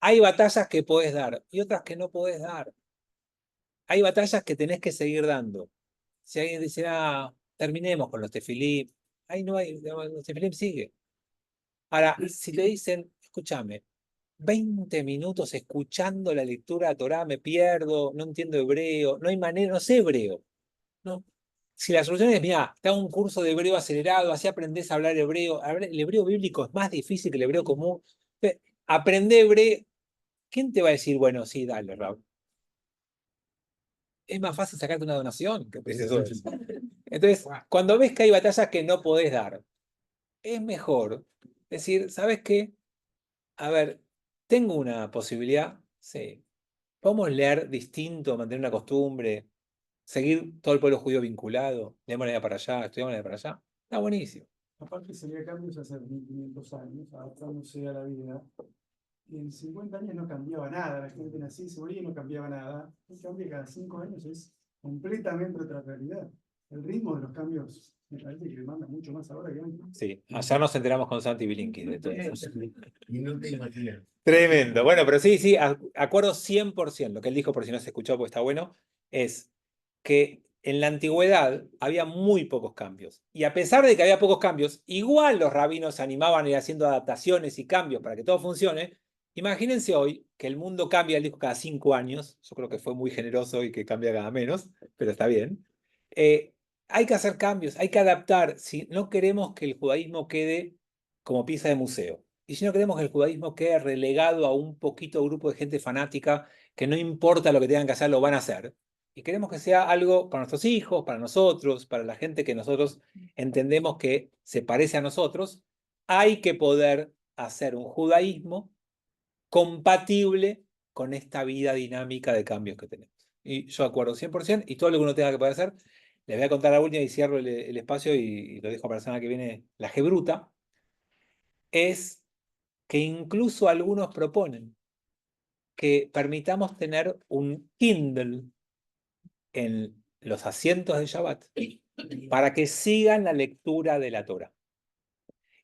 Hay batallas que podés dar y otras que no podés dar. Hay batallas que tenés que seguir dando. Si alguien dice, terminemos con los tefilim, ahí no hay, los tefilim sigue. Ahora, si te dicen, escúchame, 20 minutos escuchando la lectura de la Torá, me pierdo, no entiendo hebreo, no hay manera, no sé hebreo. No. Si la solución es, mira, te hago un curso de hebreo acelerado, así aprendés a hablar hebreo. El hebreo bíblico es más difícil que el hebreo común. Aprende hebreo. ¿Quién te va a decir, bueno, sí, dale, Raúl? Es más fácil sacarte una donación que eso. Entonces, cuando ves que hay batallas que no podés dar, es mejor decir, ¿sabes qué? A ver, tengo una posibilidad, sí. Podemos leer distinto, mantener una costumbre, seguir todo el pueblo judío vinculado, leemos la idea para allá, estudiamos la idea para allá. Está buenísimo. Aparte sería cambios hace 1500 años, adaptándose a la vida. Y en 50 años no cambiaba nada, la gente nacía, se moría y no cambiaba nada. El cambio cada 5 años es completamente otra realidad. El ritmo de los cambios me parece que demanda mucho más ahora que antes. Sí, ayer nos enteramos con Santi Bilinki de todo eso. Y no te imaginas. Tremendo. Bueno, pero sí, acuerdo 100%. Lo que él dijo, por si no se escuchó, porque está bueno, es que en la antigüedad había muy pocos cambios. Y a pesar de que había pocos cambios, igual los rabinos se animaban a ir haciendo adaptaciones y cambios para que todo funcione. Imagínense hoy que el mundo cambia, él dijo, cada 5 años. Yo creo que fue muy generoso y que cambia cada menos, pero está bien. Hay que hacer cambios, hay que adaptar. Si no queremos que el judaísmo quede como pieza de museo, y si no queremos que el judaísmo quede relegado a un poquito grupo de gente fanática que no importa lo que tengan que hacer, lo van a hacer, y queremos que sea algo para nuestros hijos, para nosotros, para la gente que nosotros entendemos que se parece a nosotros, hay que poder hacer un judaísmo compatible con esta vida dinámica de cambios que tenemos. Y yo acuerdo 100%, y todo lo que uno tenga que poder hacer. Les voy a contar la última y cierro el espacio y lo dejo para la semana que viene, la Gebruta, es que incluso algunos proponen que permitamos tener un Kindle en los asientos de Shabbat para que sigan la lectura de la Torah.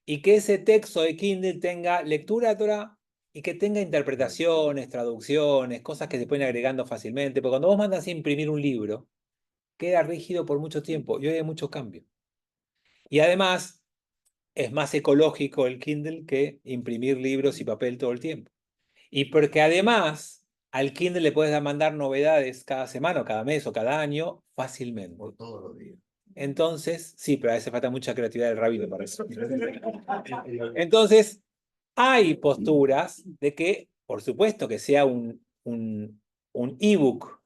Y que ese texto de Kindle tenga lectura de Torah y que tenga interpretaciones, traducciones, cosas que se pueden agregando fácilmente. Porque cuando vos mandas a imprimir un libro, queda rígido por mucho tiempo y hoy hay mucho cambio. Y además, es más ecológico el Kindle que imprimir libros y papel todo el tiempo. Y porque además al Kindle le puedes mandar novedades cada semana o cada mes o cada año fácilmente. Por todos los días. Entonces, sí, pero a veces falta mucha creatividad del rabino para eso. Entonces, hay posturas de que, por supuesto, que sea un ebook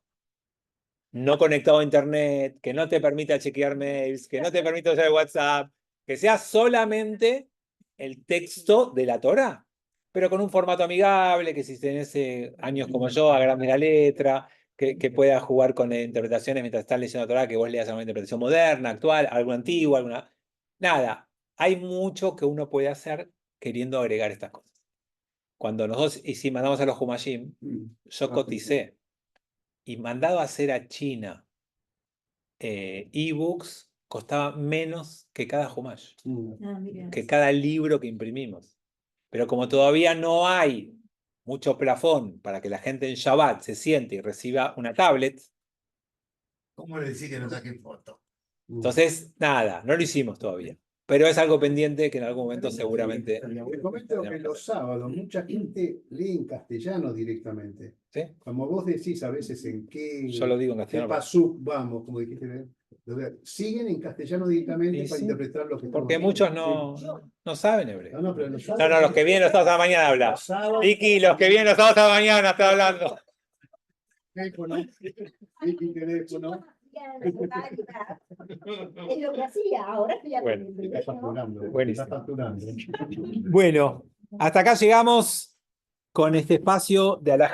no conectado a internet, que no te permita chequear mails, que no te permita usar WhatsApp, que sea solamente el texto de la Torah, pero con un formato amigable, que si tenés años como yo, agrande la letra, que pueda jugar con interpretaciones mientras estás leyendo la Torah, que vos leas alguna interpretación moderna, actual, alguna antigua, alguna... Nada, hay mucho que uno puede hacer queriendo agregar estas cosas. Cuando nosotros mandamos a los Humashim, yo coticé y mandado a hacer a China ebooks costaba menos que cada Humash, que cada libro que imprimimos. Pero como todavía no hay mucho plafón para que la gente en Shabbat se siente y reciba una tablet, ¿Cómo le decís que no saquen foto? entonces nada, no lo hicimos todavía. Pero es algo pendiente que en algún momento seguramente... Te comento que los sábados mucha gente lee en castellano directamente. ¿Sí? Como vos decís a veces en qué, Yo lo digo en qué castellano. pasuk vamos, como dijiste, siguen en castellano directamente Sí, para sí. interpretar lo que Porque estamos muchos viendo. no saben hebreo. No, pero No, los que vienen los sábados a la mañana hablan. Los sábados- Vicky, los que vienen los sábados a la mañana está hablando. Teléfono, Vicky, teléfono. Es lo que hacía, ahora estoy Bueno, aprendiendo. Está facturando. Buenísimo. Está facturando. Bueno, hasta acá llegamos con este espacio de Alajá.